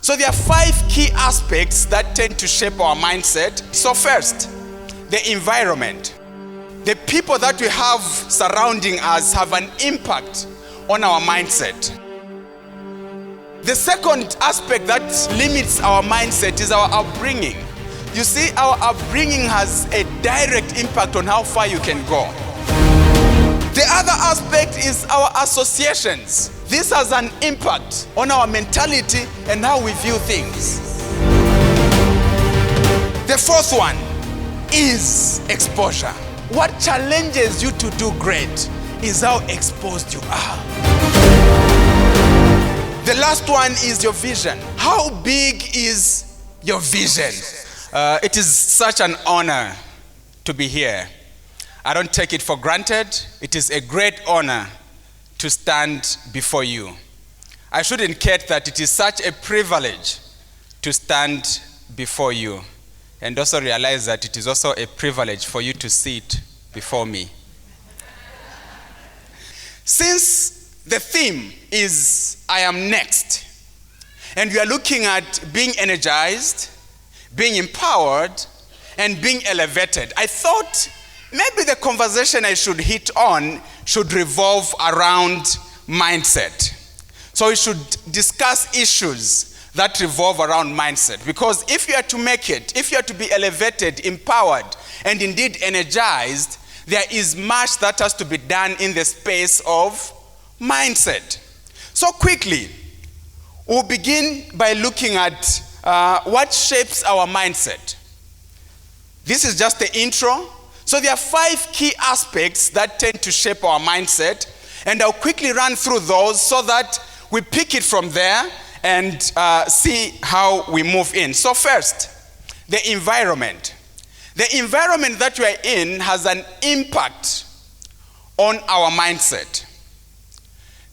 So there are 5 key aspects that tend to shape our mindset. So first, the environment. The people that we have surrounding us have an impact on our mindset. The second aspect that limits our mindset is our upbringing. You see, our upbringing has a direct impact on how far you can go. The other aspect is our associations. This has an impact on our mentality and how we view things. The fourth one is exposure. What challenges you to do great is how exposed you are. The last one is your vision. How big is your vision? It is such an honor to be here. I don't take it for granted. It is a great honor to stand before you. I should indicate that it is such a privilege to stand before you, and also realize that it is also a privilege for you to sit before me. Since the theme is I am next, and we are looking at being energized, being empowered, and being elevated, I thought maybe the conversation I should hit on should revolve around mindset. So we should discuss issues that revolve around mindset. Because if you are to make it, if you are to be elevated, empowered, and indeed energized, there is much that has to be done in the space of mindset. So quickly, we'll begin by looking at what shapes our mindset. This is just the intro. So there are 5 key aspects that tend to shape our mindset, and I'll quickly run through those so that we pick it from there and see how we move in. So first, the environment. The environment that we are in has an impact on our mindset.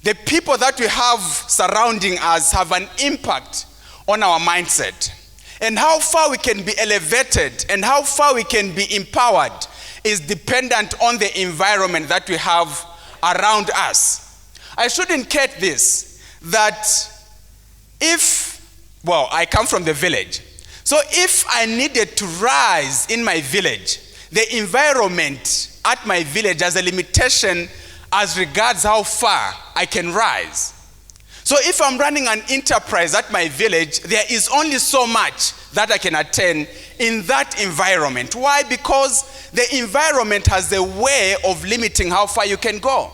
The people that we have surrounding us have an impact on our mindset. And how far we can be elevated and how far we can be empowered is dependent on the environment that we have around us. I should indicate this, that I come from the village. So if I needed to rise in my village, the environment at my village has a limitation as regards how far I can rise. So if I'm running an enterprise at my village, there is only so much that I can attain in that environment. Why? Because the environment has a way of limiting how far you can go.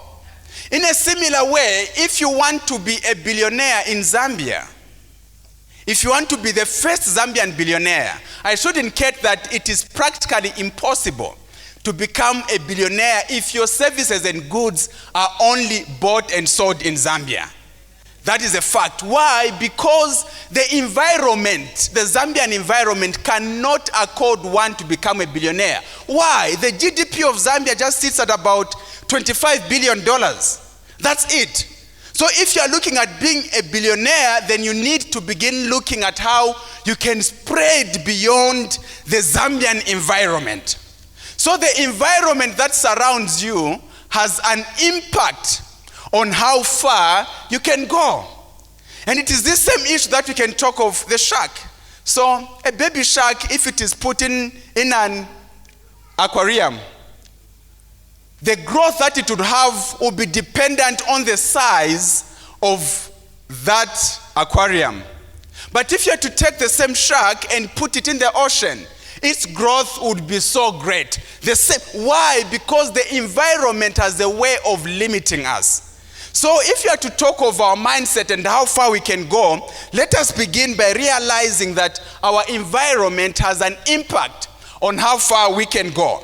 In a similar way, if you want to be a billionaire in Zambia, if you want to be the first Zambian billionaire, I should indicate that it is practically impossible to become a billionaire if your services and goods are only bought and sold in Zambia. That is a fact. Why? Because the environment, the Zambian environment, cannot accord one to become a billionaire. Why? The GDP of Zambia just sits at about $25 billion. That's it. So if you are looking at being a billionaire, then you need to begin looking at how you can spread beyond the Zambian environment. So the environment that surrounds you has an impact on how far you can go. And it is this same issue that we can talk of the shark. So a baby shark, if it is put in an aquarium, the growth that it would have will be dependent on the size of that aquarium. But if you had to take the same shark and put it in the ocean, its growth would be so great. Why? Because the environment has a way of limiting us. So if you are to talk of our mindset and how far we can go, let us begin by realizing that our environment has an impact on how far we can go.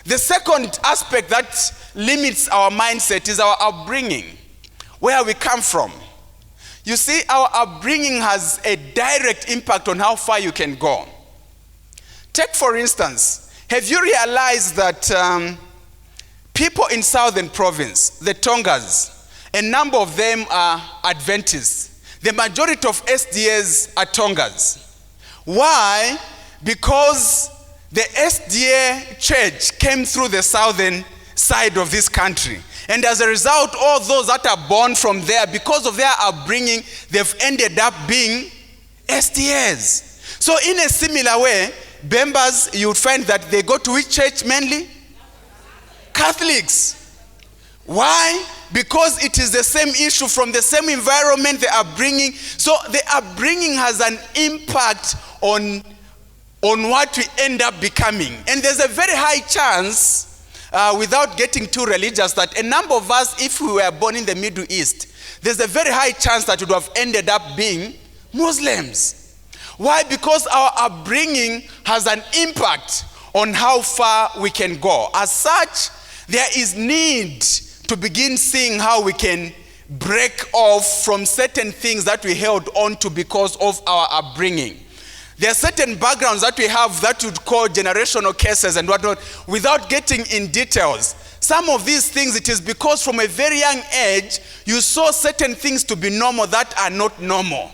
The second aspect that limits our mindset is our upbringing, where we come from. You see, our upbringing has a direct impact on how far you can go. Take, for instance, have you realized that people in Southern Province, the Tongas, a number of them are Adventists. The majority of SDAs are Tongas. Why? Because the SDA church came through the southern side of this country. And as a result, all those that are born from there, because of their upbringing, they've ended up being STAs. So in a similar way, Bembas, you would find that they go to which church mainly? Catholics. Why? Because it is the same issue from the same environment they are bringing. So the upbringing has an impact on what we end up becoming. And there's a very high chance, without getting too religious, that a number of us, if we were born in the Middle East, there's a very high chance that we would have ended up being Muslims. Why? Because our upbringing has an impact on how far we can go. As such, there is need to begin seeing how we can break off from certain things that we held on to because of our upbringing. There are certain backgrounds that we have that would call generational cases and whatnot, without getting in details. Some of these things, it is because from a very young age, you saw certain things to be normal that are not normal.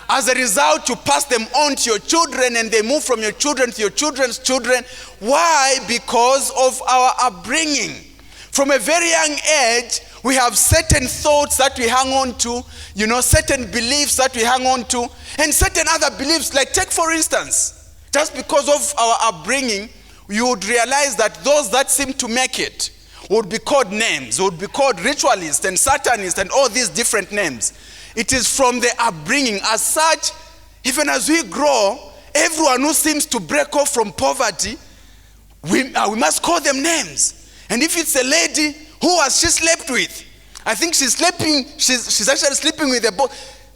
As a result, you pass them on to your children, and they move from your children to your children's children. Why? Because of our upbringing. From a very young age, we have certain thoughts that we hang on to, certain beliefs that we hang on to, and certain other beliefs. Like, take for instance, just because of our upbringing, you would realize that those that seem to make it would be called names, would be called ritualists and satanists and all these different names. It is from the upbringing. As such, even as we grow, everyone who seems to break off from poverty, we must call them names. And if it's a lady, who has she slept with? I think she's actually sleeping with a boy.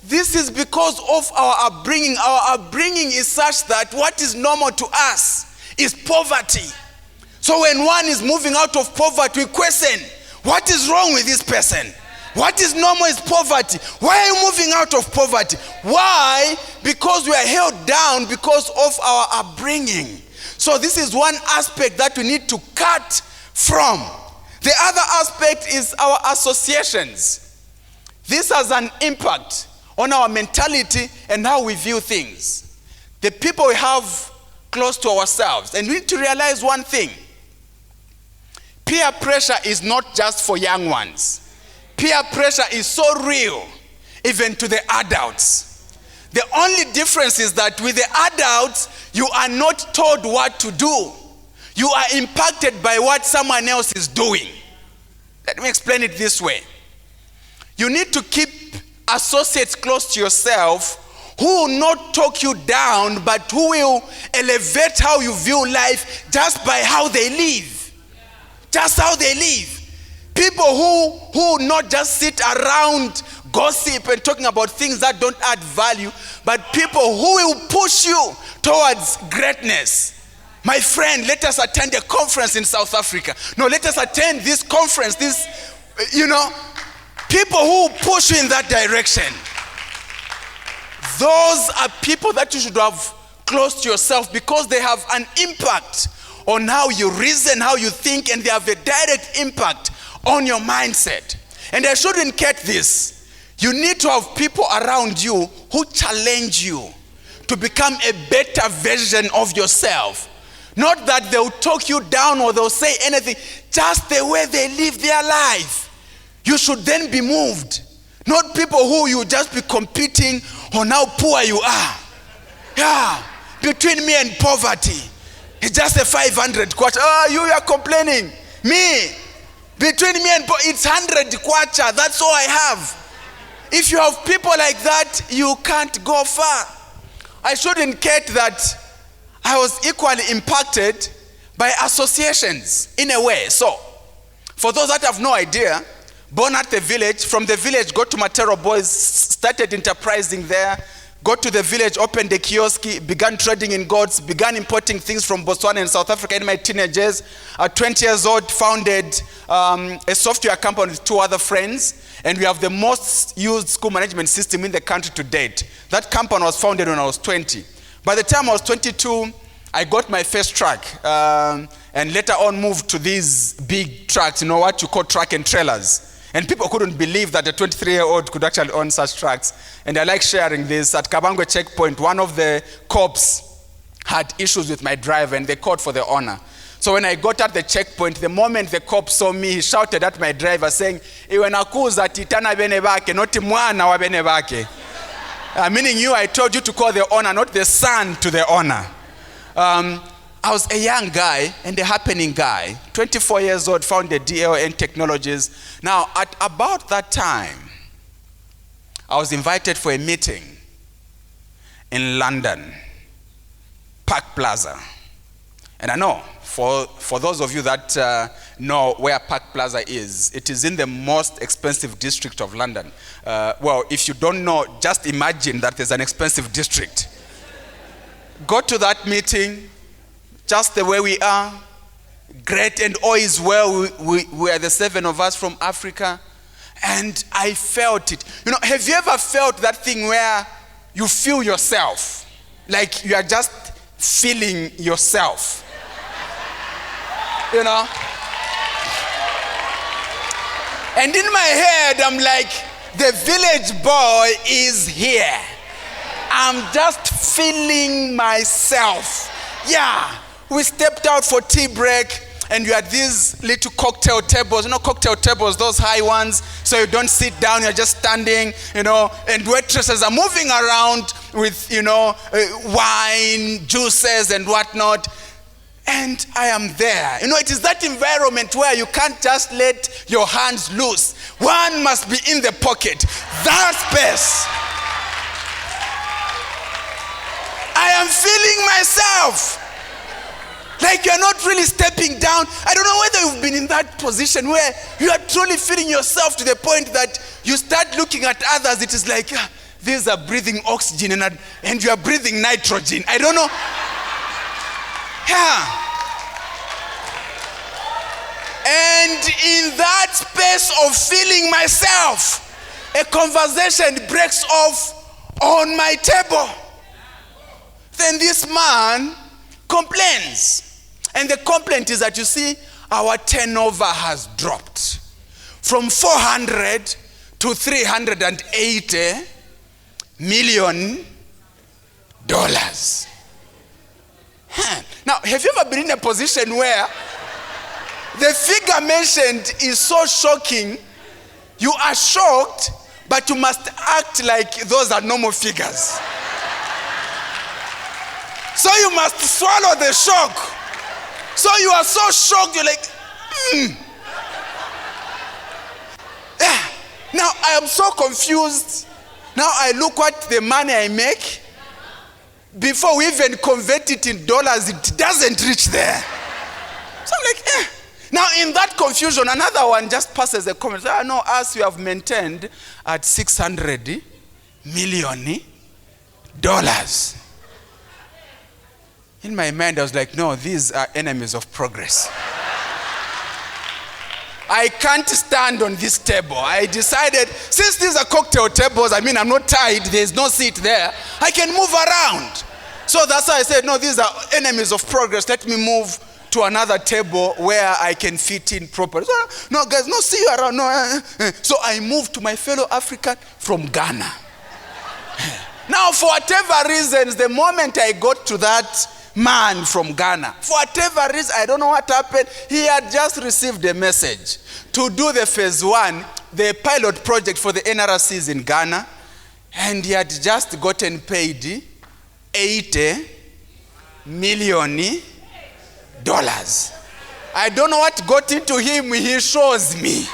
This is because of our upbringing. Our upbringing is such that what is normal to us is poverty. So when one is moving out of poverty, we question, what is wrong with this person? What is normal is poverty. Why are you moving out of poverty? Why? Because we are held down because of our upbringing. So this is one aspect that we need to cut from. The other aspect is our associations. This has an impact on our mentality and how we view things. The people we have close to ourselves. And we need to realize one thing. Peer pressure is not just for young ones. Peer pressure is so real, even to the adults. The only difference is that with the adults, you are not told what to do. You are impacted by what someone else is doing. Let me explain it this way. You need to keep associates close to yourself who will not talk you down, but who will elevate how you view life just by how they live. Just how they live. People who will not just sit around gossip and talking about things that don't add value, but people who will push you towards greatness. My friend, let us attend a conference in South Africa. No, let us attend this conference, people who push you in that direction. Those are people that you should have close to yourself because they have an impact on how you reason, how you think, and they have a direct impact on your mindset. And I shouldn't get this. You need to have people around you who challenge you to become a better version of yourself. Not that they'll talk you down or they'll say anything, just the way they live their life. You should then be moved. Not people who you just be competing on how poor you are. Yeah, between me and poverty, it's just a 500 kwacha. Oh, you are complaining. Me, between me and poverty, it's 100 kwacha. That's all I have. If you have people like that, you can't go far. I shouldn't get that I was equally impacted by associations in a way. So, for those that have no idea, born at the village, from the village, go to Matero Boys, started enterprising there, got to the village, opened a kiosk, began trading in goats, began importing things from Botswana and South Africa in my teenage years. At 20 years old, founded a software company with two other friends, and we have the most used school management system in the country to date. That company was founded when I was 20. By the time I was 22, I got my first truck, and later on moved to these big trucks, what you call truck and trailers. And people couldn't believe that a 23-year-old could actually own such trucks. And I like sharing this. At Kabangwe checkpoint, one of the cops had issues with my driver, and they called for the owner. So when I got at the checkpoint, the moment the cop saw me, he shouted at my driver saying, "Iwe nakuza titana bene bake, not mwana wa bene bake." Meaning you, I told you to call the owner, not the son to the owner. I was a young guy and a happening guy, 24 years old, founded DLN Technologies. Now, at about that time, I was invited for a meeting in London, Park Plaza. And I know, for those of you that know where Park Plaza is, it is in the most expensive district of London. Well, if you don't know, just imagine that there's an expensive district. Go to that meeting, just the way we are, great and all is well. We are the 7 of us from Africa, and I felt it. You know, have you ever felt that thing where you feel yourself, like you are just feeling yourself? You know? And in my head, I'm like, the village boy is here. I'm just feeling myself. Yeah. We stepped out for tea break, and we had these little cocktail tables. You know, cocktail tables, those high ones, so you don't sit down, you're just standing, you know, and waitresses are moving around with, you know, wine, juices, and whatnot. And I am there. You know, it is that environment where you can't just let your hands loose. One must be in the pocket. That space. I am feeling myself. Like you're not really stepping down. I don't know whether you've been in that position where you are truly feeling yourself to the point that you start looking at others. It is like, these are breathing oxygen and you are breathing nitrogen. I don't know. Yeah. And in that space of feeling myself, a conversation breaks off on my table. Then this man complains. And the complaint is that, you see, our turnover has dropped from 400 to 380 million dollars. Now, have you ever been in a position where the figure mentioned is so shocking, you are shocked, but you must act like those are normal figures? So you must swallow the shock. So you are so shocked, you're like, Yeah. Now I am so confused. Now I look at the money I make. Before we even convert it in dollars, it doesn't reach there. So I'm like, Now in that confusion, another one just passes a comment. I know us, we have maintained at $600 million. In my mind, I was like, no, these are enemies of progress. I can't stand on this table. I decided, since these are cocktail tables, I mean, I'm not tied, there's no seat there, I can move around. So that's why I said, no, these are enemies of progress. Let me move to another table where I can fit in properly. So, no, guys, no, see you around. No. So I moved to my fellow African from Ghana. Now, for whatever reasons, the moment I got to that man from Ghana, for whatever reason, I don't know what happened, he had just received a message to do the phase 1, the pilot project for the NRCs in Ghana, and he had just gotten paid $80 million. I don't know what got into him, he shows me.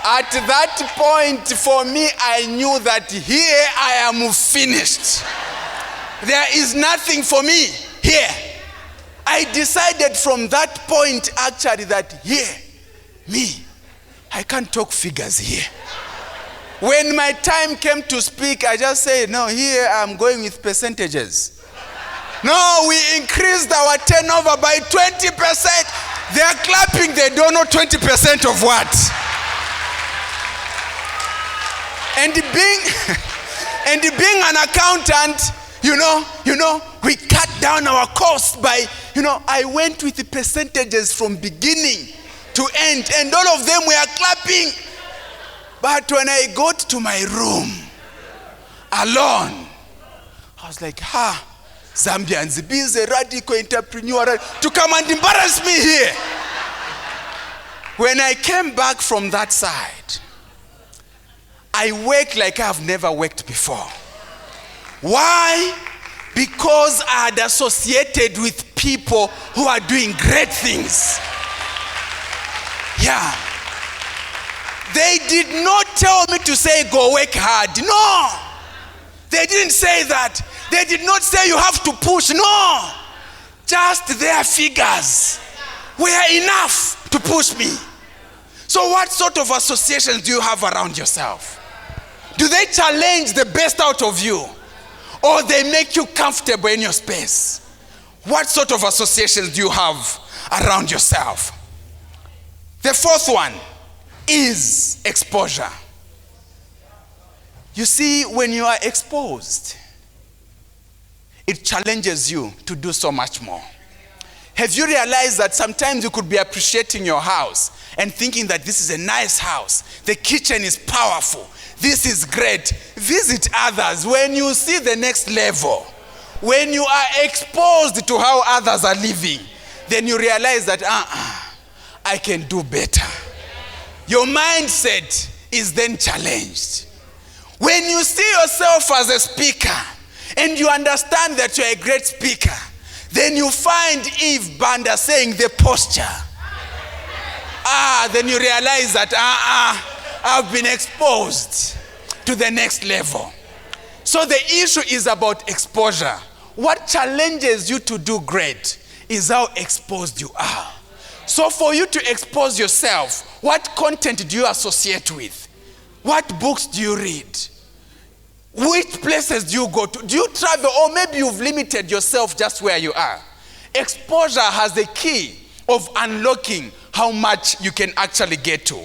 At that point, for me, I knew that here I am finished. There is nothing for me here. I decided from that point, actually, that here, me, I can't talk figures here. When my time came to speak, I just said, no, here I'm going with percentages. No, we increased our turnover by 20%. They are clapping, they don't know 20% of what. And being an accountant, you know, we cut down our costs by, I went with the percentages from beginning to end, and all of them were clapping. But when I got to my room, alone, I was like, Zambians, be a radical entrepreneur to come and embarrass me here. When I came back from that side, I work like I've never worked before. Why? Because I had associated with people who are doing great things. Yeah. They did not tell me to say go work hard. No. They didn't say that. They did not say you have to push. No. Just their figures were enough to push me. So what sort of associations do you have around yourself? Do they challenge the best out of you? Or they make you comfortable in your space? What sort of associations do you have around yourself? The fourth one is exposure. You see, when you are exposed, it challenges you to do so much more. Have you realized that sometimes you could be appreciating your house and thinking that this is a nice house, the kitchen is powerful, this is great. Visit others when you see the next level. When you are exposed to how others are living, then you realize that I can do better. Your mindset is then challenged. When you see yourself as a speaker and you understand that you're a great speaker, then you find Eve Banda saying the posture. Then you realize that I've been exposed to the next level. So the issue is about exposure. What challenges you to do great is how exposed you are. So for you to expose yourself, what content do you associate with? What books do you read? Which places do you go to? Do you travel, or maybe you've limited yourself just where you are? Exposure has the key of unlocking how much you can actually get to.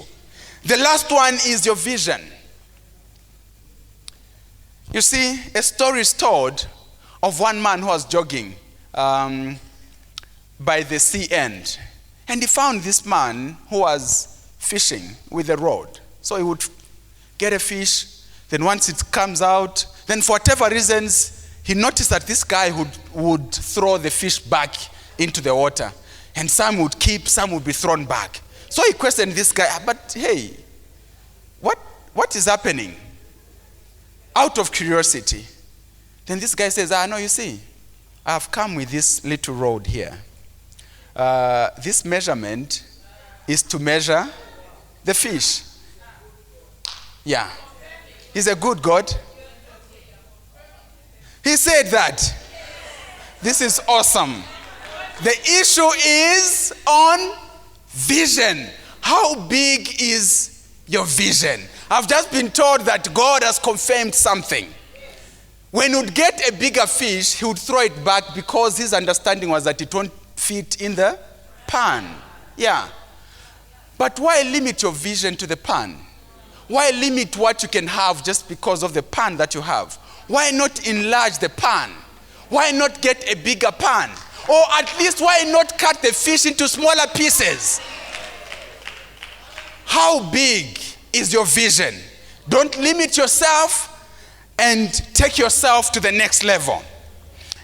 The last one is your vision. You see, a story is told of one man who was jogging by the sea end. And he found this man who was fishing with a rod. So he would get a fish, then once it comes out, then for whatever reasons, he noticed that this guy would throw the fish back into the water. And some would keep, some would be thrown back. So he questioned this guy, but hey, what is happening? Out of curiosity. Then this guy says, no, you see, I have come with this little rod here. This measurement is to measure the fish. Yeah. He's a good God. He said that. This is awesome. The issue is on vision. How big is your vision? I've just been told that God has confirmed something. When you'd get a bigger fish, he would throw it back because his understanding was that it won't fit in the pan. Yeah. But why limit your vision to the pan? Why limit what you can have just because of the pan that you have? Why not enlarge the pan? Why not get a bigger pan? Or at least why not cut the fish into smaller pieces? How big is your vision? Don't limit yourself and take yourself to the next level.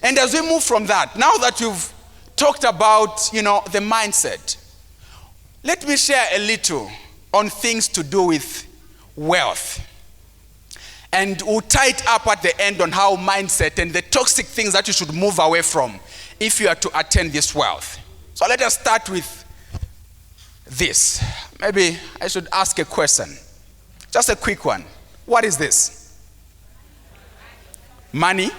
And as we move from that, now that you've talked about, the mindset, let me share a little on things to do with wealth. And we'll tie it up at the end on how mindset and the toxic things that you should move away from if you are to attain this wealth. So let us start with this. Maybe I should ask a question. Just a quick one. What is this? Money.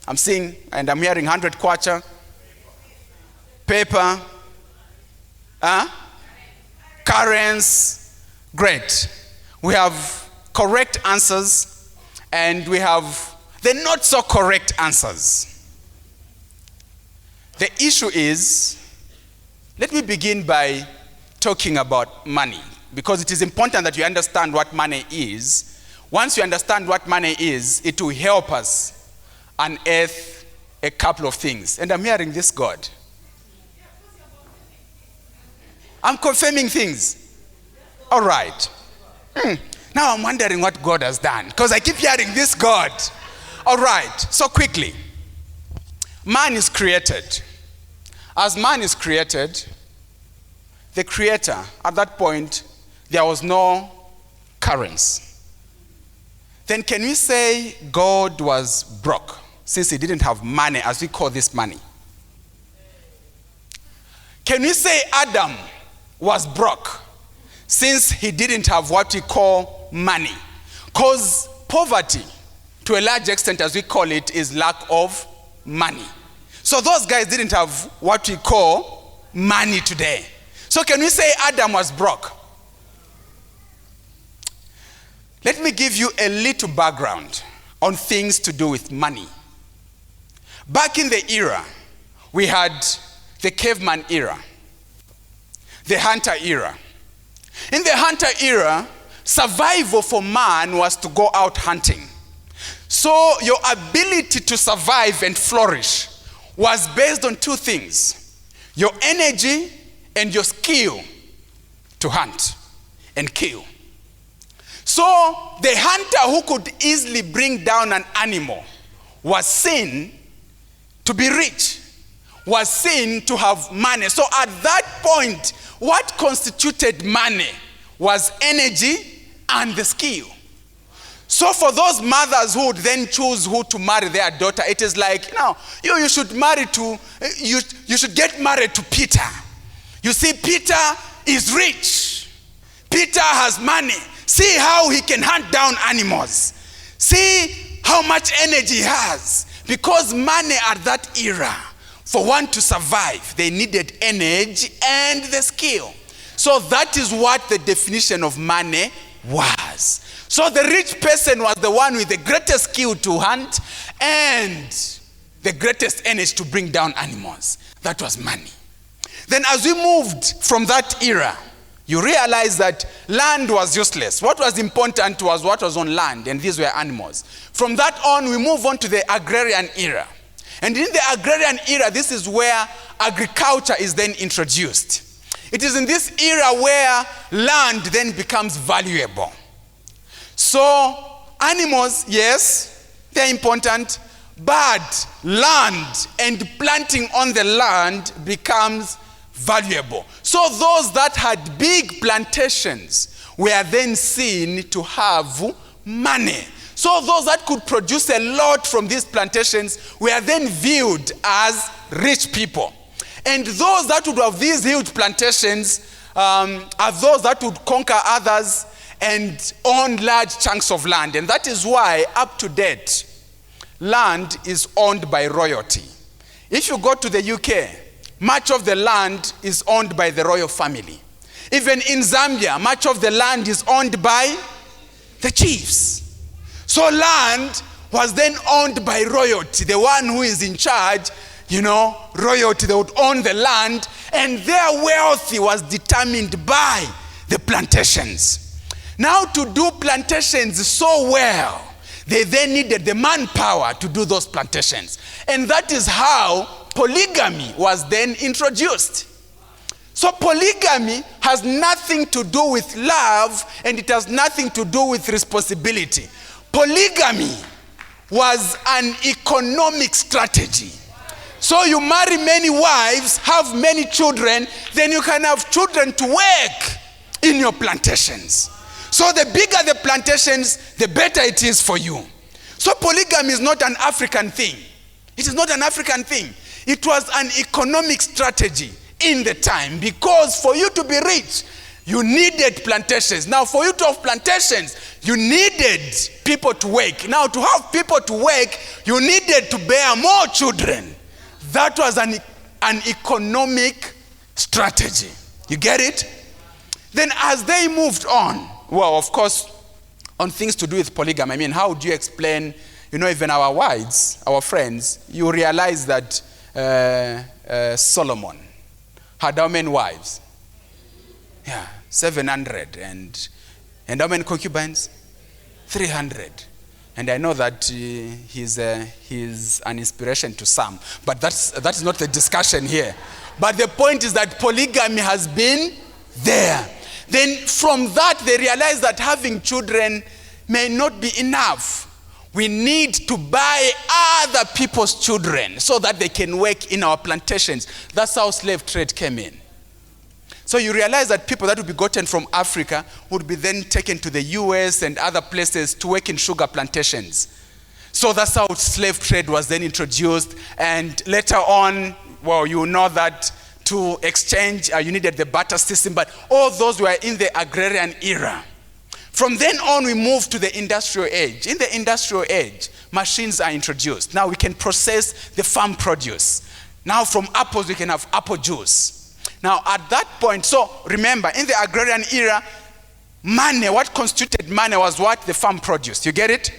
I'm seeing and I'm hearing 100 kwacha. Paper. Currency. Great. We have correct answers and we have the not so correct answers. The issue is, let me begin by talking about money, because it is important that you understand what money is. Once you understand what money is, it will help us unearth a couple of things. And I'm hearing this, God. I'm confirming things. All right. Now I'm wondering what God has done, because I keep hearing this, God. All right. So quickly. Man is created. As man is created, the creator, at that point, there was no currency. then can we say God was broke since he didn't have money, as we call this money? Can we say Adam was broke since he didn't have what we call money? Because poverty, to a large extent, as we call it, is lack of money. So those guys didn't have what we call money today. So can we say Adam was broke? Let me give you a little background on things to do with money. Back in the era, we had the caveman era, the hunter era. In the hunter era, survival for man was to go out hunting. So your ability to survive and flourish was based on two things: your energy and your skill to hunt and kill. So the hunter who could easily bring down an animal was seen to be rich, was seen to have money. So at that point, what constituted money was energy and the skill. So for those mothers who would then choose who to marry their daughter, it is like, you should get married to Peter. You see, Peter is rich. Peter has money. See how he can hunt down animals. See how much energy he has. Because money at that era, for one to survive, they needed energy and the skill. So that is what the definition of money was. So the rich person was the one with the greatest skill to hunt and the greatest energy to bring down animals. That was money. Then as we moved from that era, you realize that land was useless. What was important was what was on land, and these were animals. From that on, we move on to the agrarian era. And in the agrarian era, this is where agriculture is then introduced. It is in this era where land then becomes valuable. So animals, yes, they're important, but land and planting on the land becomes valuable. So those that had big plantations were then seen to have money. So those that could produce a lot from these plantations were then viewed as rich people. And those that would have these huge plantations are those that would conquer others and own large chunks of land. And that is why, up to date, land is owned by royalty. If you go to the UK, much of the land is owned by the royal family. Even in Zambia, much of the land is owned by the chiefs. So land was then owned by royalty. The one who is in charge, royalty, they would own the land, and their wealth was determined by the plantations. Now, to do plantations so well, they then needed the manpower to do those plantations. And that is how polygamy was then introduced. So polygamy has nothing to do with love, and it has nothing to do with responsibility. Polygamy was an economic strategy. So you marry many wives, have many children, then you can have children to work in your plantations. So the bigger the plantations, the better it is for you. So polygamy is not an African thing. It is not an African thing. It was an economic strategy in the time, because for you to be rich, you needed plantations. Now, for you to have plantations, you needed people to work. Now, to have people to work, you needed to bear more children. That was an economic strategy. You get it? Then as they moved on, well, of course, on things to do with polygamy, how would you explain, even our wives, our friends, you realize that Solomon had how many wives? 700. And how many concubines? 300. And I know that he's an inspiration to some. But that is not the discussion here. But the point is that polygamy has been there. Then from that, they realize that having children may not be enough. We need to buy other people's children so that they can work in our plantations. That's how slave trade came in. So you realize that people that would be gotten from Africa would be then taken to the US and other places to work in sugar plantations. So that's how slave trade was then introduced. And later on, well, you know that to exchange, you needed the barter system, but all those were in the agrarian era. From then on, we moved to the industrial age. In the industrial age, machines are introduced. Now we can process the farm produce. Now from apples, we can have apple juice. Now at that point, so remember, in the agrarian era, money, what constituted money was what? The farm produce. You get it?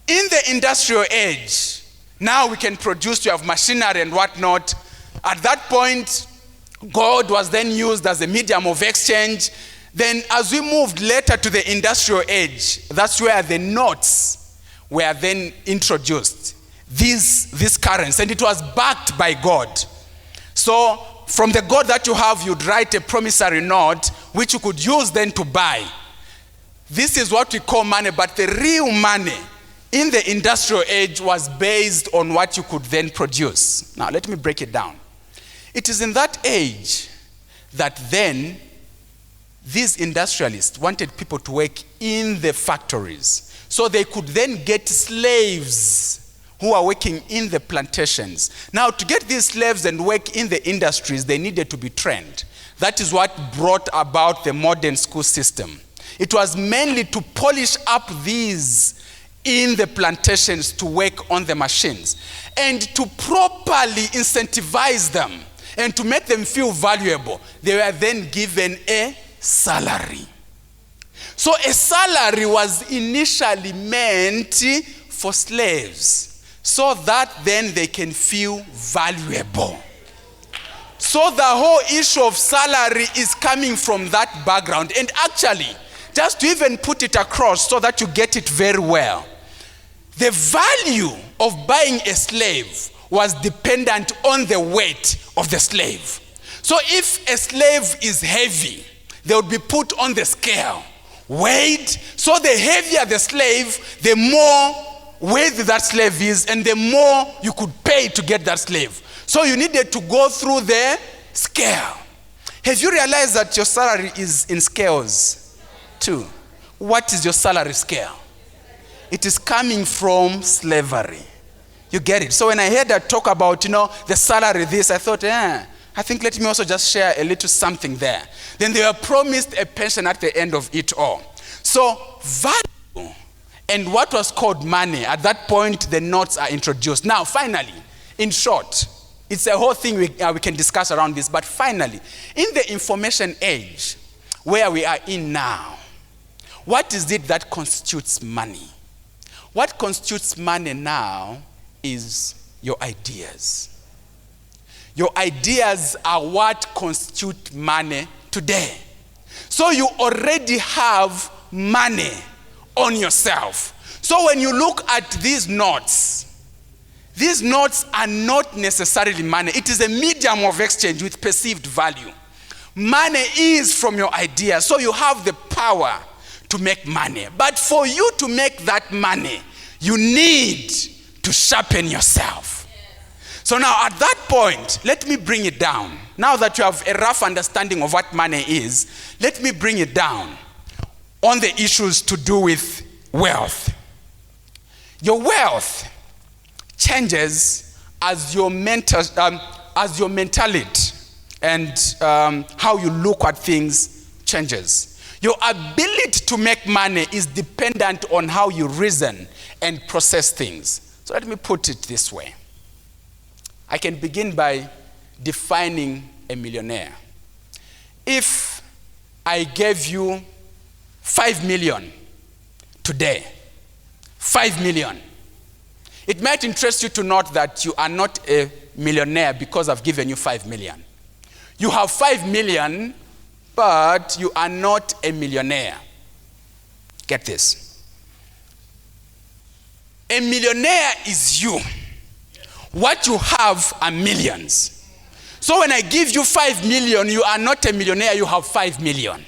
In the industrial age, now we can produce, you have machinery and whatnot. At that point, gold was then used as a medium of exchange. Then as we moved later to the industrial age, that's where the notes were then introduced. These currencies, and it was backed by God. So from the gold that you have, you'd write a promissory note, which you could use then to buy. This is what we call money, but the real money in the industrial age was based on what you could then produce. Now, let me break it down. It is in that age that then these industrialists wanted people to work in the factories. So they could then get slaves who are working in the plantations. Now, to get these slaves and work in the industries, they needed to be trained. That is what brought about the modern school system. It was mainly to polish up these in the plantations to work on the machines and to properly incentivize them and to make them feel valuable. They were then given a salary. So a salary was initially meant for slaves, so that then they can feel valuable. So the whole issue of salary is coming from that background. And actually, just to even put it across so that you get it very well, the value of buying a slave was dependent on the weight of the slave. So if a slave is heavy, they would be put on the scale, weighed. So the heavier the slave, the more weight that slave is, and the more you could pay to get that slave. So you needed to go through the scale. Have you realized that your salary is in scales too? What is your salary scale? It is coming from slavery. You get it? So when I heard that talk about, the salary this, I thought, I think let me also just share a little something there. Then they were promised a pension at the end of it all. So value and what was called money, at that point, the notes are introduced. Now, finally, in short, it's a whole thing we can discuss around this, but finally, in the information age, where we are in now, what is it that constitutes money? What constitutes money now is your ideas. Your ideas are what constitute money today. So you already have money on yourself. So when you look at these notes are not necessarily money. It is a medium of exchange with perceived value. Money is from your idea, so you have the power to make money. But for you to make that money, you need to sharpen yourself. So now at that point, let me bring it down. Now that you have a rough understanding of what money is, let me bring it down on the issues to do with wealth. Your wealth changes as your mentality and how you look at things changes. Your ability to make money is dependent on how you reason and process things. So let me put it this way. I can begin by defining a millionaire. If I gave you 5 million today, 5 million, it might interest you to note that you are not a millionaire because I've given you 5 million. You have 5 million, but you are not a millionaire. Get this. A millionaire is you. What you have are millions. So when I give you 5 million, you are not a millionaire, you have 5 million.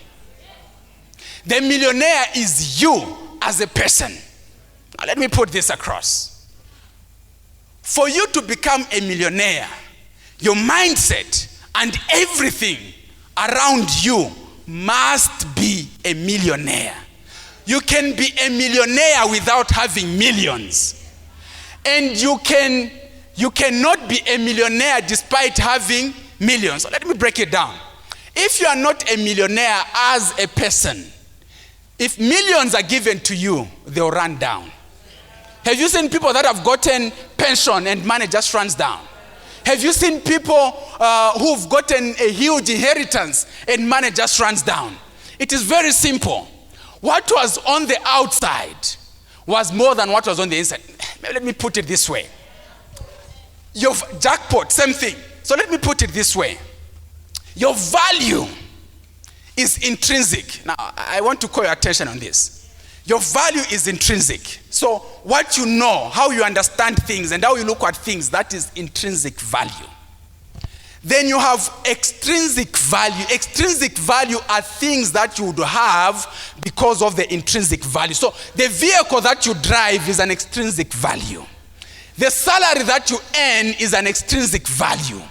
The millionaire is you as a person. Now let me put this across. For you to become a millionaire, your mindset and everything around you must be a millionaire. You can be a millionaire without having millions. And you cannot be a millionaire despite having millions. So let me break it down. If you are not a millionaire as a person, if millions are given to you, they'll run down. Have you seen people that have gotten pension and money just runs down? Have you seen people who've gotten a huge inheritance and money just runs down? It is very simple. What was on the outside was more than what was on the inside. Let me put it this way. Your jackpot, same thing. So let me put it this way. Your value is intrinsic. Now, I want to call your attention on this. Your value is intrinsic. So what you know, how you understand things, and how you look at things, that is intrinsic value. Then you have extrinsic value. Extrinsic value are things that you would have because of the intrinsic value. So the vehicle that you drive is an extrinsic value. The salary that you earn is an extrinsic value.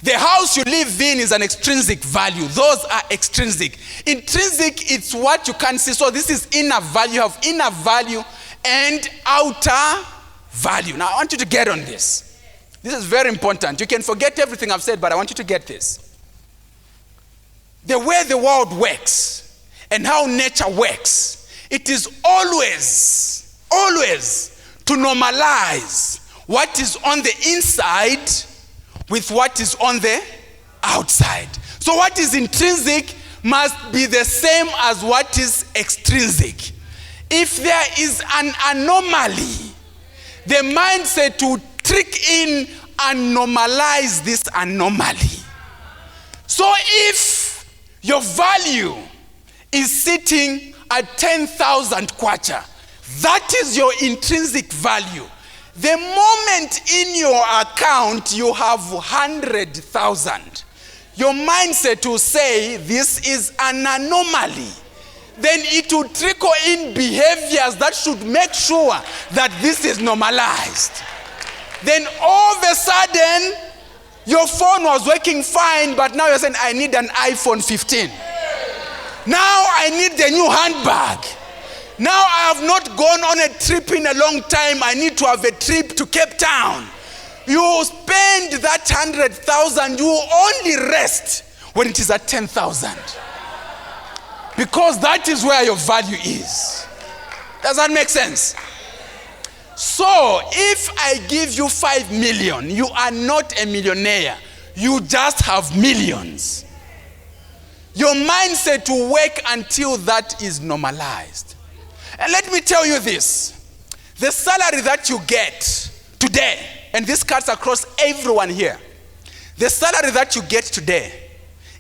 The house you live in is an extrinsic value. Those are extrinsic. Intrinsic, it's what you can see. So this is inner value. You have inner value and outer value. Now I want you to get on this. This is very important. You can forget everything I've said, but I want you to get this. The way the world works and how nature works, it is always to normalize what is on the inside with what is on the outside. So what is intrinsic must be the same as what is extrinsic. If there is an anomaly, the mindset to trick in and normalize this anomaly. So if your value is sitting at 10,000 kwacha, that is your intrinsic value. The moment in your account you have 100,000, your mindset will say this is an anomaly. Then it will trickle in behaviors that should make sure that this is normalized. Then all of a sudden, your phone was working fine, but now you're saying, I need an iPhone 15. Now I need the new handbag. Now I have not gone on a trip in a long time. I need to have a trip to Cape Town. You spend that 100,000, you only rest when it is at 10,000. Because that is where your value is. Does that make sense? So if I give you 5 million, you are not a millionaire. You just have millions. Your mindset will work until that is normalized. And let me tell you this. The salary that you get today, and this cuts across everyone here, the salary that you get today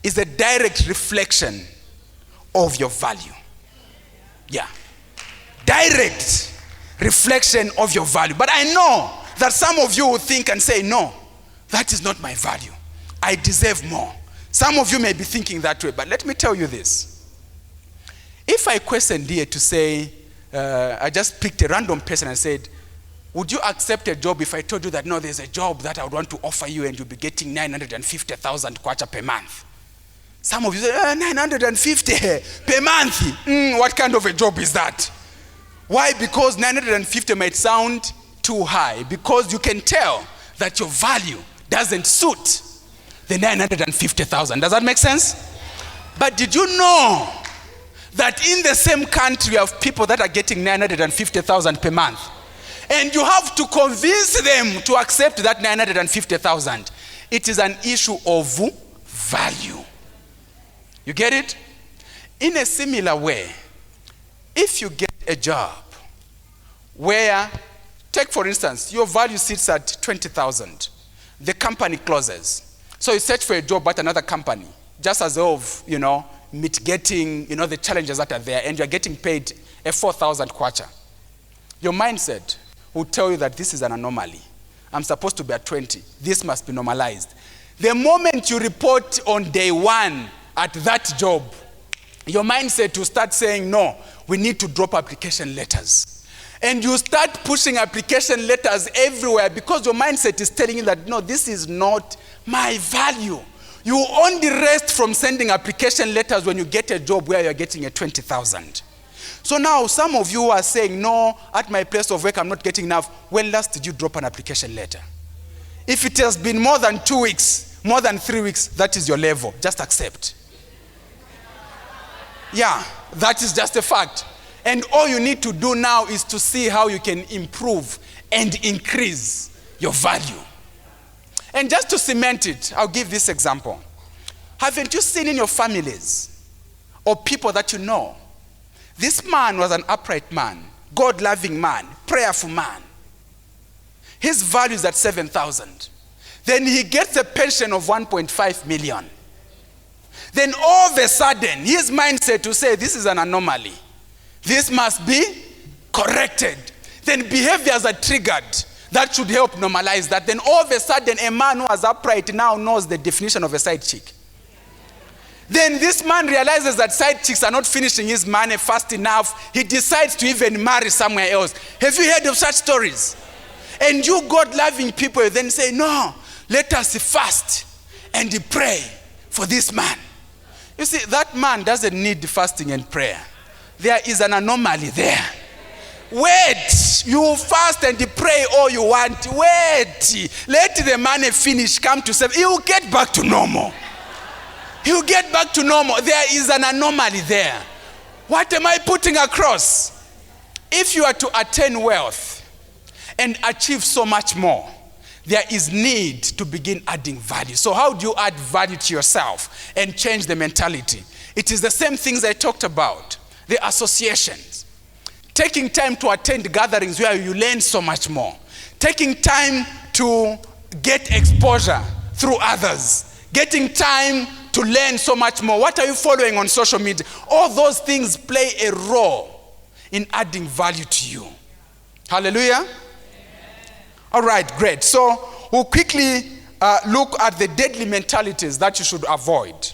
is a direct reflection of your value. Yeah. Direct reflection of your value. But I know that some of you will think and say, no, that is not my value. I deserve more. Some of you may be thinking that way, but let me tell you this. If I questioned here to say, I just picked a random person and said, would you accept a job if I told you that, no, there's a job that I would want to offer you and you'll be getting 950,000 kwacha per month? Some of you say, 950 per month. What kind of a job is that? Why? Because 950 might sound too high. Because you can tell that your value doesn't suit the 950,000. Does that make sense? But did you know that in the same country you have people that are getting 950,000 per month? And you have to convince them to accept that 950,000. It is an issue of value. You get it? In a similar way, if you get a job where, take for instance, your value sits at 20,000, the company closes. So you search for a job at another company, just as of, mitigating, the challenges that are there, and you're getting paid a 4,000 kwacha. Your mindset will tell you that this is an anomaly. I'm supposed to be at 20. This must be normalized. The moment you report on day one at that job, your mindset will start saying, no, we need to drop application letters. And you start pushing application letters everywhere because your mindset is telling you that, no, this is not my value. You only rest from sending application letters when you get a job where you're getting a 20,000. So now some of you are saying, no, at my place of work I'm not getting enough. When last did you drop an application letter? If it has been more than 2 weeks, more than 3 weeks, that is your level. Just accept. Yeah, that is just a fact. And all you need to do now is to see how you can improve and increase your value. And just to cement it, I'll give this example. Haven't you seen in your families or people that you know, this man was an upright man, God-loving man, prayerful man. His value is at 7,000. Then he gets a pension of 1.5 million. Then all of a sudden, his mindset to say, this is an anomaly. This must be corrected. Then behaviors are triggered. That should help normalize that. Then all of a sudden, a man who was upright now knows the definition of a side chick. Then this man realizes that side chicks are not finishing his money fast enough. He decides to even marry somewhere else. Have you heard of such stories? And you God-loving people then say, no, let us fast and pray for this man. You see, that man doesn't need fasting and prayer. There is an anomaly there. Wait, you fast and pray all you want. Wait, let the money finish, come to 7. He will get back to normal. He will get back to normal. There is an anomaly there. What am I putting across? If you are to attain wealth and achieve so much more, there is need to begin adding value. So how do you add value to yourself and change the mentality? It is the same things I talked about. The associations. Taking time to attend gatherings where you learn so much more. Taking time to get exposure through others. Getting time to learn so much more. What are you following on social media? All those things play a role in adding value to you. Hallelujah? Amen. All right, great. So we'll quickly look at the deadly mentalities that you should avoid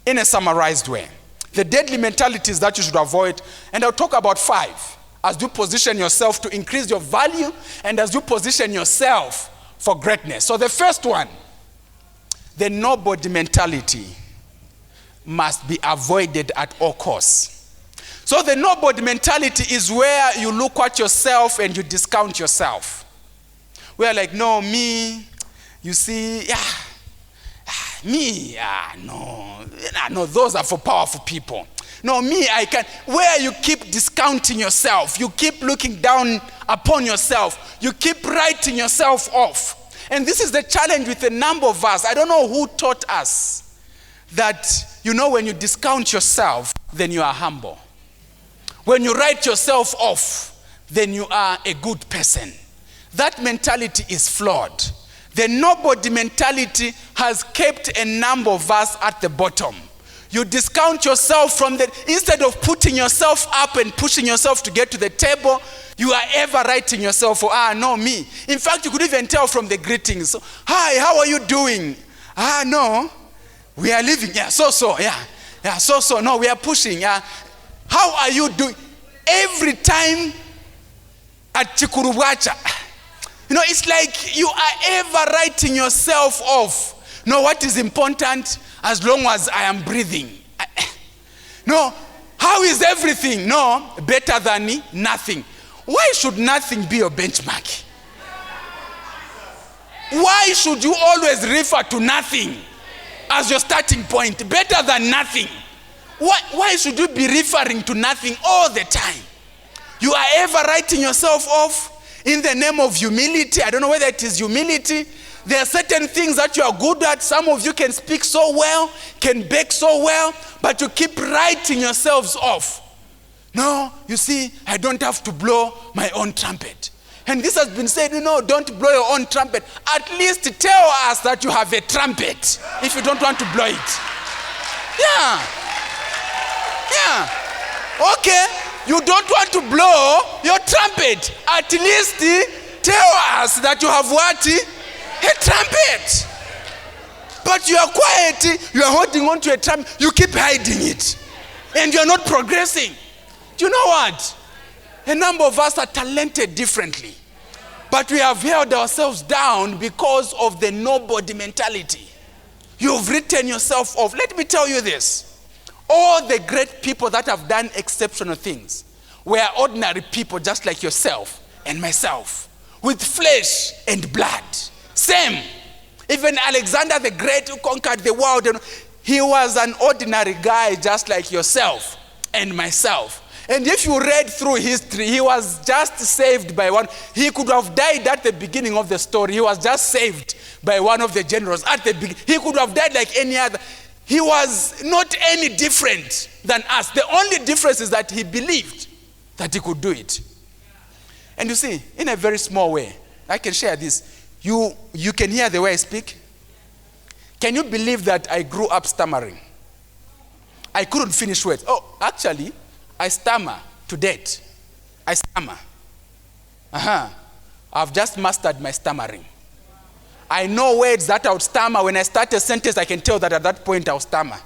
in a summarized way. The deadly mentalities that you should avoid, and I'll talk about 5 as you position yourself to increase your value and as you position yourself for greatness. So the first one, the nobody mentality must be avoided at all costs. So the nobody mentality is where you look at yourself and you discount yourself. Where like, no, me, you see, me, no, those are for powerful people. No, me, I can't. Where you keep discounting yourself, you keep looking down upon yourself, you keep writing yourself off. And this is the challenge with a number of us. I don't know who taught us that, when you discount yourself, then you are humble. When you write yourself off, then you are a good person. That mentality is flawed. The nobody mentality has kept a number of us at the bottom. You discount yourself from instead of putting yourself up and pushing yourself to get to the table, you are ever writing yourself, no, me. In fact, you could even tell from the greetings. So, hi, how are you doing? No, we are living. Yeah, so, no, we are pushing. Yeah. How are you doing? Every time at Chikuruwacha, it's like you are ever writing yourself off. No, what is important? As long as I am breathing. No, how is everything? No, better than nothing. Why should nothing be your benchmark? Why should you always refer to nothing as your starting point? Better than nothing. Why should you be referring to nothing all the time? You are ever writing yourself off in the name of humility. I don't know whether it is humility. There are certain things that you are good at. Some of you can speak so well, can bake so well, but you keep writing yourselves off. No, you see, I don't have to blow my own trumpet. And this has been said, don't blow your own trumpet. At least tell us that you have a trumpet if you don't want to blow it. Yeah. Okay, you don't want to blow your trumpet. At least tell us that you have what? A trumpet. But you are quiet, you are holding on to a trumpet, you keep hiding it. And you are not progressing. Do you know what? A number of us are talented differently. But we have held ourselves down because of the nobody mentality. You've written yourself off. Let me tell you this. All the great people that have done exceptional things were ordinary people just like yourself and myself, with flesh and blood. Same. Even Alexander the Great, who conquered the world, he was an ordinary guy just like yourself and myself. And if you read through history, he was just saved by one. He could have died at the beginning of the story. He was just saved by one of the generals at the beginning. He could have died like any other. He was not any different than us. The only difference is that he believed that he could do it. And you see, in a very small way, I can share this. You can hear the way I speak. Can you believe that I grew up stammering? I couldn't finish words. Oh, actually, I stammer to date. I stammer. I've just mastered my stammering. I know words that I would stammer. When I start a sentence, I can tell that at that point I'll stammer.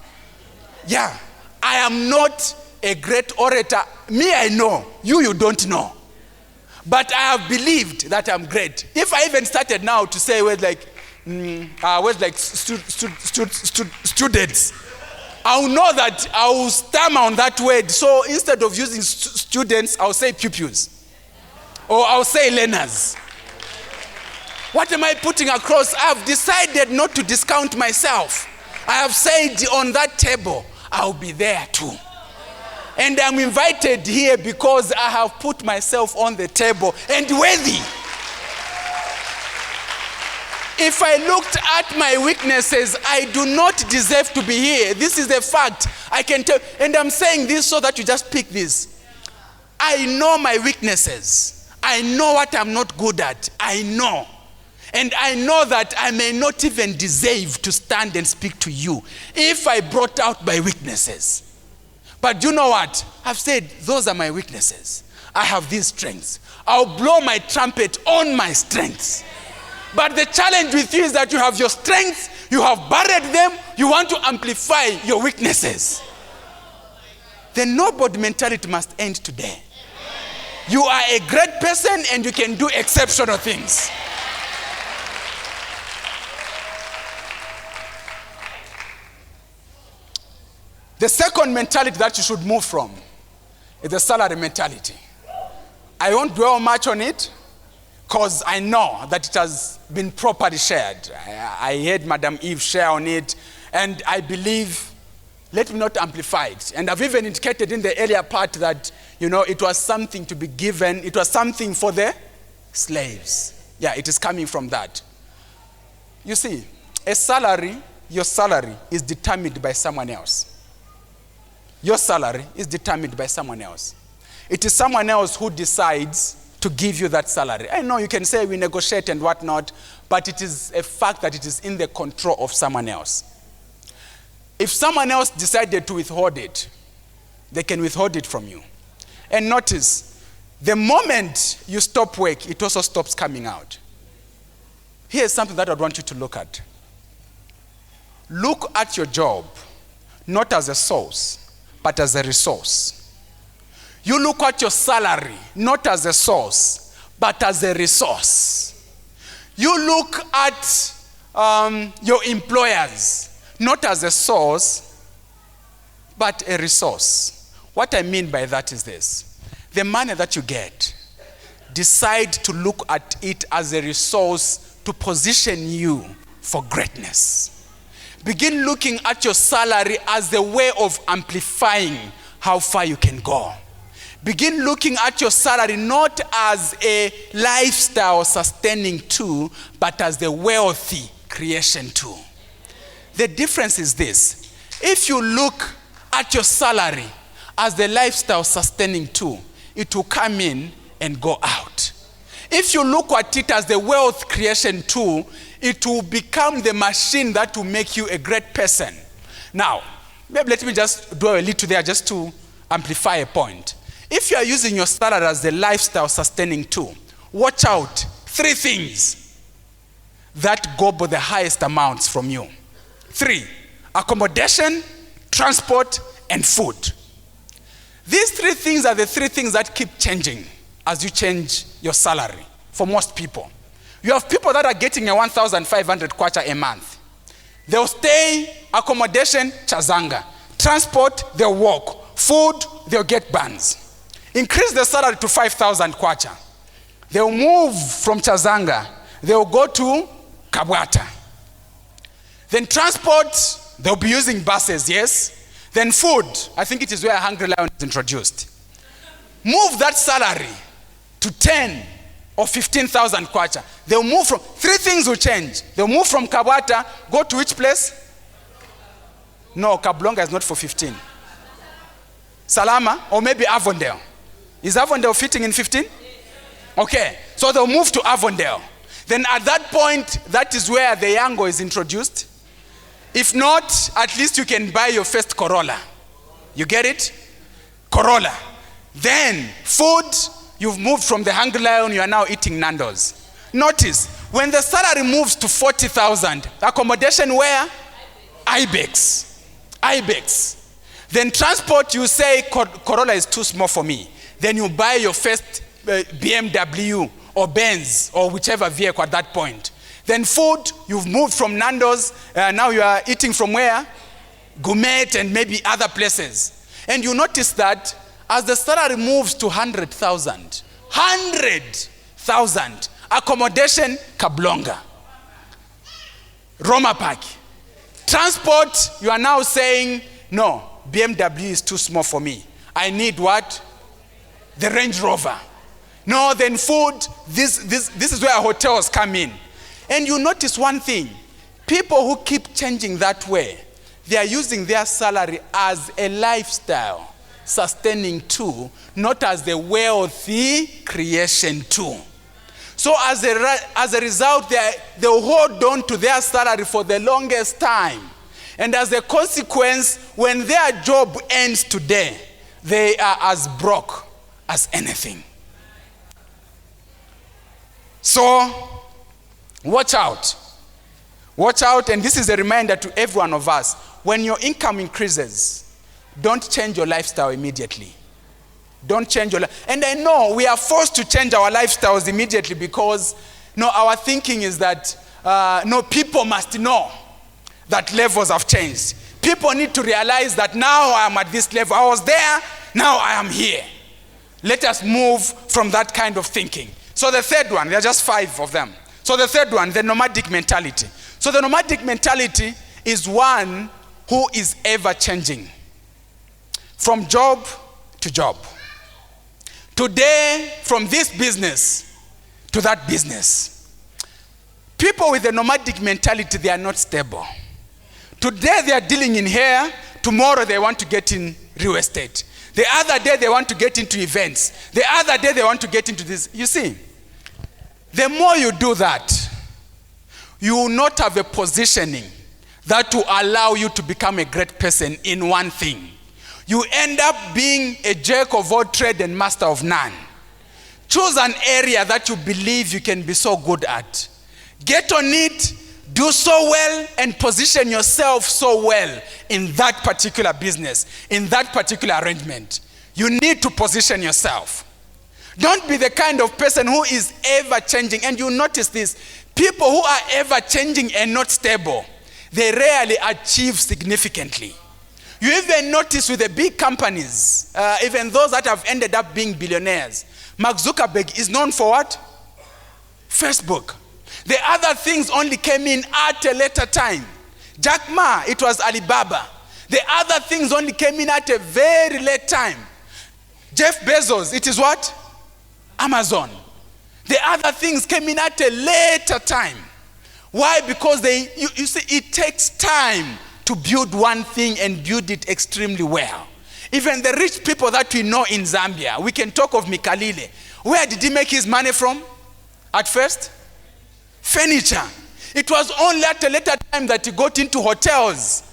Yeah. I am not a great orator. Me, I know. You don't know. But I have believed that I'm great. If I even started now to say words like students, I'll know that I will stammer on that word. So instead of using students, I'll say pupils. Or I'll say learners. What am I putting across? I've decided not to discount myself. I have said on that table, I'll be there too. And I'm invited here because I have put myself on the table and worthy. If I looked at my weaknesses, I do not deserve to be here. This is a fact. I can tell, and I'm saying this so that you just pick this. I know my weaknesses. I know what I'm not good at. I know. And I know that I may not even deserve to stand and speak to you if I brought out my weaknesses. But you know what? I've said, those are my weaknesses. I have these strengths. I'll blow my trumpet on my strengths. But the challenge with you is that you have your strengths, you have buried them, you want to amplify your weaknesses. The nobody mentality must end today. You are a great person and you can do exceptional things. The second mentality that you should move from is the salary mentality. I won't dwell much on it because I know that it has been properly shared. I heard Madam Eve share on it, and I believe, let me not amplify it. And I've even indicated in the earlier part that, it was something to be given. It was something for the slaves. Yeah, it is coming from that. You see, your salary is determined by someone else. Your salary is determined by someone else. It is someone else who decides to give you that salary. I know you can say we negotiate and whatnot, but it is a fact that it is in the control of someone else. If someone else decided to withhold it, they can withhold it from you. And notice, the moment you stop work, it also stops coming out. Here's something that I want you to look at. Look at your job, not as a source, but as a resource. You look at your salary, not as a source, but as a resource. You look at your employers, not as a source, but a resource. What I mean by that is this. The money that you get, decide to look at it as a resource to position you for greatness. Begin looking at your salary as a way of amplifying how far you can go. Begin looking at your salary not as a lifestyle sustaining tool, but as the wealthy creation tool. The difference is this. If you look at your salary as the lifestyle sustaining tool, it will come in and go out. If you look at it as the wealth creation tool, it will become the machine that will make you a great person. Now, maybe let me just dwell a little there just to amplify a point. If you are using your salary as the lifestyle sustaining tool, watch out. 3 things that gobble the highest amounts from you. 3, accommodation, transport, and food. These 3 things are the 3 things that keep changing as you change your salary for most people. You have people that are getting a 1,500 kwacha a month. They'll stay, accommodation, Chazanga. Transport, they'll walk. Food, they'll get buns. Increase the salary to 5,000 kwacha. They'll move from Chazanga. They'll go to Kabwata. Then transport, they'll be using buses, yes? Then food, I think it is where Hungry Lion is introduced. Move that salary to 10 or 15,000 kwacha. They'll move from, three things will change. They'll move from Kabwata, go to which place? No, Kablonga is not for 15. Salama, or maybe Avondale. Is Avondale fitting in 15? Okay, so they'll move to Avondale. Then at that point, that is where the Yango is introduced. If not, at least you can buy your first Corolla. You get it? Corolla. Then food, you've moved from the Hungry Lion, you are now eating Nando's. Notice, when the salary moves to 40,000, accommodation where? Ibex. Ibex. Then transport, you say Corolla is too small for me. Then you buy your first BMW or Benz or whichever vehicle at that point. Then food, you've moved from Nando's, now you are eating from where? Gourmet and maybe other places. And you notice that as the salary moves to 100,000, accommodation, Kablonga. Roma Park. Transport, you are now saying, no, BMW is too small for me. I need what? The Range Rover. No, then food, this is where hotels come in. And you notice one thing, people who keep changing that way, they are using their salary as a lifestyle, sustaining tool, not as the wealthy creation tool. So as a result, they'll hold on to their salary for the longest time. And as a consequence, when their job ends today, they are as broke as anything. So, watch out. Watch out, and this is a reminder to every one of us. When your income increases, don't change your lifestyle immediately. Don't change your life. And I know we are forced to change our lifestyles immediately because our thinking is that people must know that levels have changed. People need to realize that now I am at this level. I was there, now I am here. Let us move from that kind of thinking. So the third one, there are just 5 of them. So the third one, the nomadic mentality. So the nomadic mentality is one who is ever changing. From job to job. Today, from this business to that business. People with a nomadic mentality, they are not stable. Today they are dealing in hair, tomorrow they want to get in real estate. The other day they want to get into events. The other day they want to get into this. You see, the more you do that, you will not have a positioning that will allow you to become a great person in one thing. You end up being a jack of all trade and master of none. Choose an area that you believe you can be so good at. Get on it, do so well, and position yourself so well in that particular business, in that particular arrangement. You need to position yourself. Don't be the kind of person who is ever changing. And you notice this, people who are ever changing and not stable, they rarely achieve significantly. You even notice with the big companies, even those that have ended up being billionaires, Mark Zuckerberg is known for what? Facebook. The other things only came in at a later time. Jack Ma, it was Alibaba. The other things only came in at a very late time. Jeff Bezos, it is what? Amazon. The other things came in at a later time. Why? Because you see, it takes time to build one thing and build it extremely well. Even the rich people that we know in Zambia, we can talk of Mikalile. Where did he make his money from? At first? Furniture. It was only at a later time that he got into hotels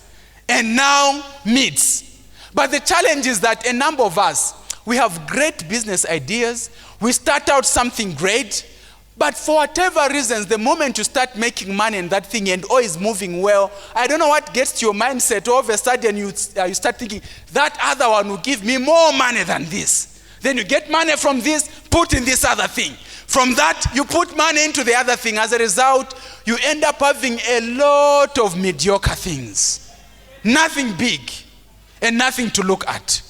and now meats. But the challenge is that a number of us, we have great business ideas. We start out something great, but for whatever reasons, the moment you start making money in that thing and all is moving well, I don't know what gets to your mindset. All of a sudden you start thinking, that other one will give me more money than this. Then you get money from this, put in this other thing. From that, you put money into the other thing. As a result, you end up having a lot of mediocre things. Nothing big and nothing to look at.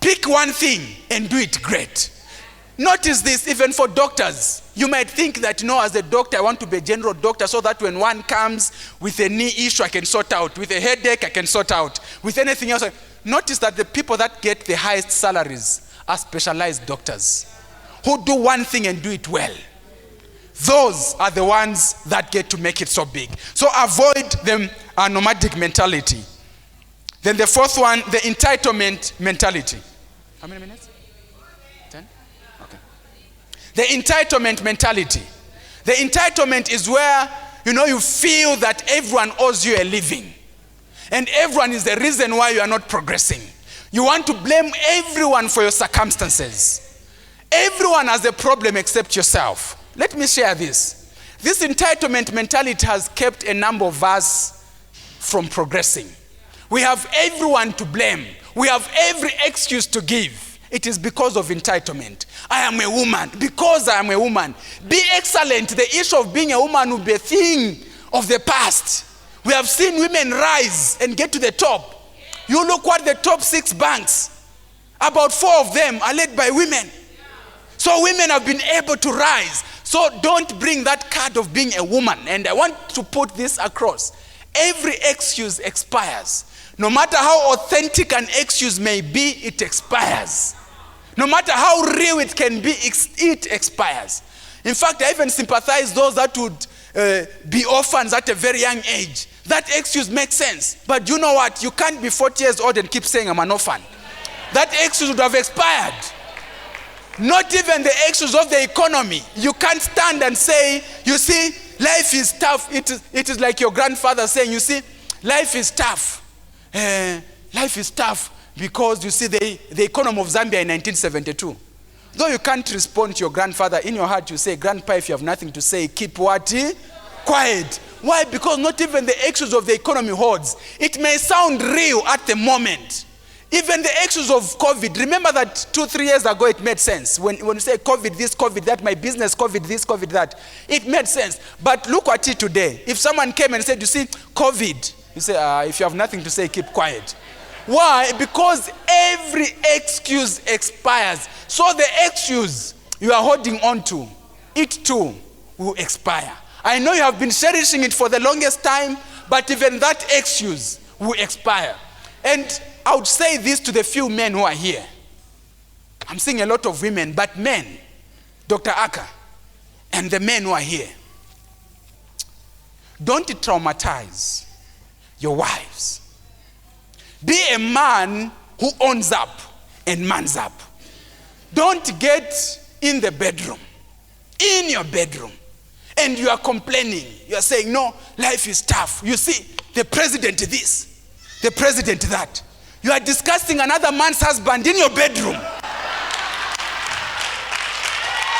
Pick one thing and do it great. Notice this, even for doctors. You might think that, as a doctor, I want to be a general doctor so that when one comes with a knee issue, I can sort out. With a headache, I can sort out. With anything else. Notice that the people that get the highest salaries are specialized doctors who do one thing and do it well. Those are the ones that get to make it so big. So avoid the nomadic mentality. Then the fourth one, the entitlement mentality. How many minutes? 10? Okay. The entitlement mentality. The entitlement is where, you feel that everyone owes you a living. And everyone is the reason why you are not progressing. You want to blame everyone for your circumstances. Everyone has a problem except yourself. Let me share this. This entitlement mentality has kept a number of us from progressing. We have everyone to blame. We have every excuse to give. It is because of entitlement. I am a woman. Because I am a woman. Be excellent. The issue of being a woman will be a thing of the past. We have seen women rise and get to the top. You look what the top 6 banks, about 4 of them are led by women. So women have been able to rise. So don't bring that card of being a woman. And I want to put this across. Every excuse expires. No matter how authentic an excuse may be, it expires. No matter how real it can be, it expires. In fact, I even sympathize those that would be orphans at a very young age. That excuse makes sense. But you know what? You can't be 40 years old and keep saying I'm an orphan. That excuse would have expired. Not even the excuse of the economy. You can't stand and say, you see, life is tough. It is like your grandfather saying, you see, life is tough. Life is tough because you see the economy of Zambia in 1972. Though you can't respond to your grandfather, in your heart you say, Grandpa, if you have nothing to say, keep what? Quiet. Why? Because not even the excuse of the economy holds. It may sound real at the moment. Even the excuse of COVID. Remember that 2-3 years ago it made sense. When you say COVID this, COVID that, my business, COVID this, COVID that. It made sense. But look at it today. If someone came and said, you see, COVID. You say, if you have nothing to say, keep quiet. Why? Because every excuse expires. So the excuse you are holding on to, it too will expire. I know you have been cherishing it for the longest time, but even that excuse will expire. And I would say this to the few men who are here. I'm seeing a lot of women, but men, Dr. Aka, and the men who are here, don't traumatize your wives. Be a man who owns up and mans up. Don't get in the bedroom, in your bedroom, and you are complaining. You are saying, no, life is tough. You see, the president this, the president that. You are discussing another man's husband in your bedroom.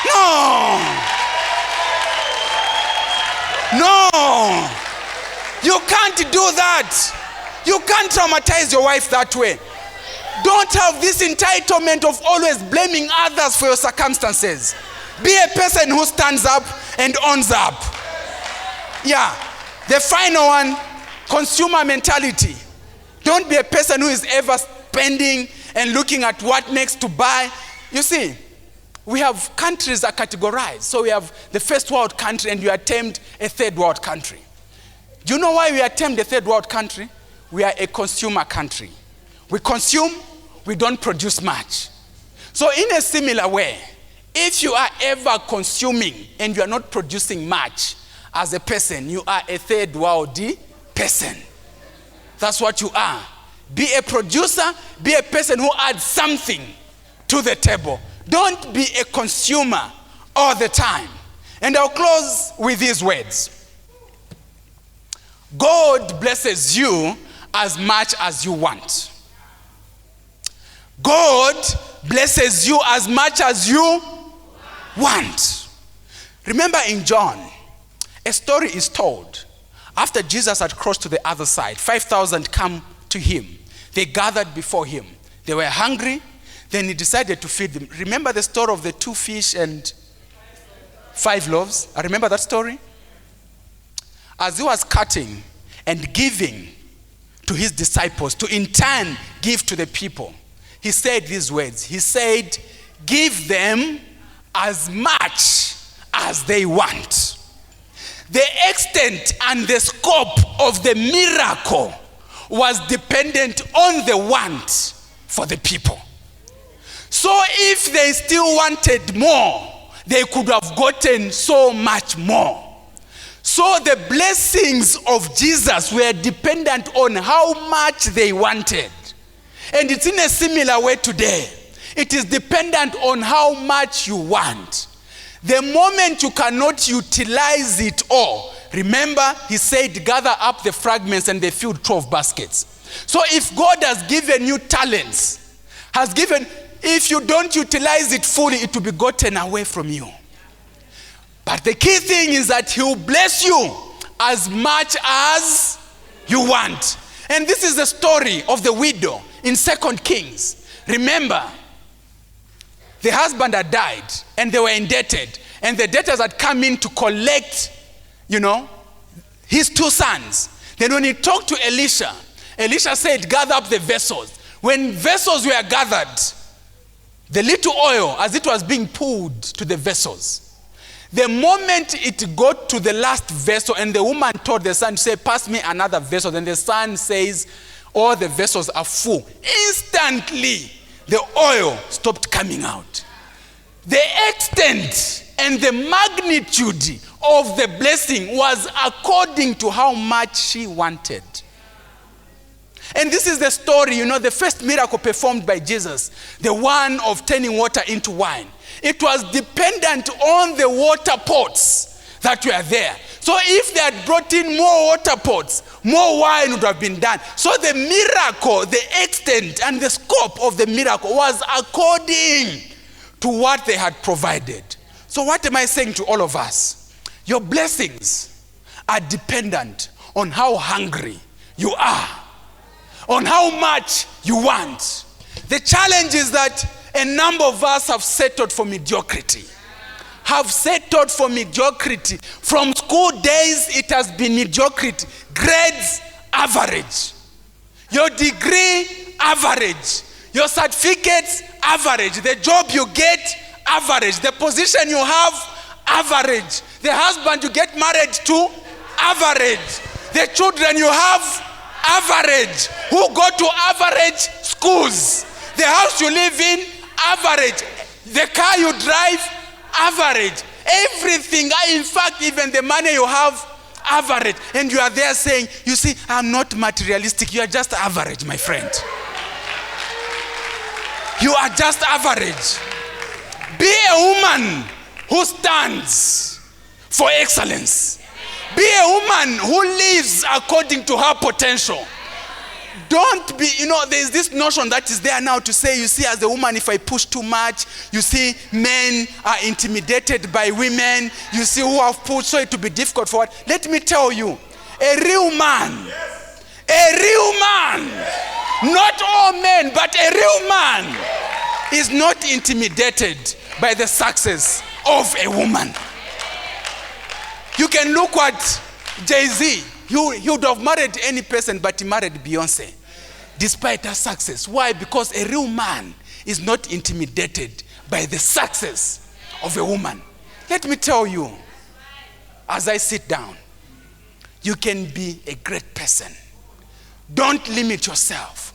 No. No. You can't do that. You can't traumatize your wife that way. Don't have this entitlement of always blaming others for your circumstances. Be a person who stands up and owns up. Yeah. The final one, consumer mentality. Don't be a person who is ever spending and looking at what next to buy. You see, we have countries are categorized. So we have the first world country and we are termed a third world country. Do you know why we are termed a third world country? We are a consumer country. We consume, we don't produce much. So in a similar way, if you are ever consuming and you are not producing much as a person, you are a third world person. That's what you are. Be a producer, be a person who adds something to the table. Don't be a consumer all the time. And I'll close with these words. God blesses you as much as you want. God blesses you as much as you want. Remember in John, a story is told. After Jesus had crossed to the other side, 5,000 come to him. They gathered before him. They were hungry. Then he decided to feed them. Remember the story of the 2 fish and 5 loaves? I remember that story. as he was cutting and giving to his disciples to in turn give to the people, he said these words. He said, give them as much as they want. The extent and the scope of the miracle was dependent on the want for the people. So if they still wanted more, they could have gotten so much more. So the blessings of Jesus were dependent on how much they wanted. And it's in a similar way today. It is dependent on how much you want. The moment you cannot utilize it all, remember, he said, gather up the fragments, and they filled 12 baskets. So if God has given you talents, if you don't utilize it fully, it will be gotten away from you. But the key thing is that he will bless you as much as you want. And this is the story of the widow in 2 Kings. Remember, the husband had died and they were indebted. And the debtors had come in to collect, his 2 sons. Then when he talked to Elisha, Elisha said, gather up the vessels. When vessels were gathered, the little oil, as it was being poured to the vessels, the moment it got to the last vessel, and the woman told the son to say, pass me another vessel, then the son says, all the vessels are full. Instantly, the oil stopped coming out. The extent and the magnitude of the blessing was according to how much she wanted. And this is the story, the first miracle performed by Jesus, the one of turning water into wine. It was dependent on the water pots that were there. So if they had brought in more water pots, more wine would have been done. So the miracle, the extent and the scope of the miracle was according to what they had provided. So what am I saying to all of us? Your blessings are dependent on how hungry you are, on how much you want. The challenge is that a number of us have settled for mediocrity. From school days, it has been mediocrity. Grades, average. Your degree, average. Your certificates, average. The job you get, average. The position you have, average. The husband you get married to, average. The children you have, average. Who go to average schools. The house you live in, average. The car you drive, average. Everything, in fact, even the money you have, average. And you are there saying, you see, I'm not materialistic. You are just average, my friend. You are just average. Be a woman who stands for excellence. Be a woman who lives according to her potential. Don't be, there's this notion that is there now to say, you see, as a woman, if I push too much, you see, men are intimidated by women. You see, who have pushed, so it will be difficult for what? Let me tell you, a real man, not all men, but a real man is not intimidated by the success of a woman. You can look at Jay-Z. He would have married any person, but he married Beyonce, despite her success. Why? Because a real man is not intimidated by the success of a woman. Let me tell you, as I sit down, you can be a great person. Don't limit yourself.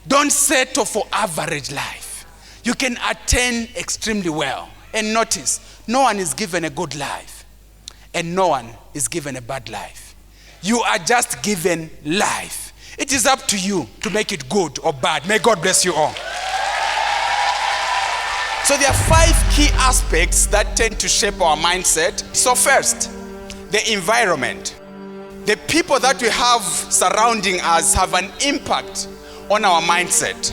Don't settle for average life. You can attain extremely well. And notice, no one is given a good life, and no one is given a bad life. You are just given life. It is up to you to make it good or bad. May God bless you all. So there are 5 key aspects that tend to shape our mindset. So first, the environment. The people that we have surrounding us have an impact on our mindset.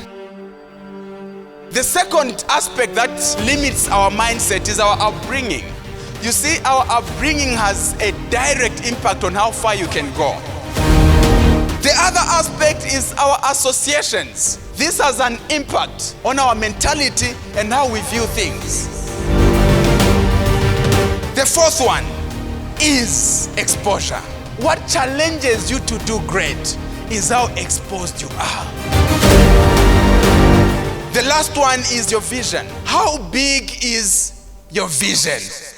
The second aspect that limits our mindset is our upbringing. You see, our upbringing has a direct impact on how far you can go. The other aspect is our associations. This has an impact on our mentality and how we view things. The fourth one is exposure. What challenges you to do great is how exposed you are. The last one is your vision. How big is your vision?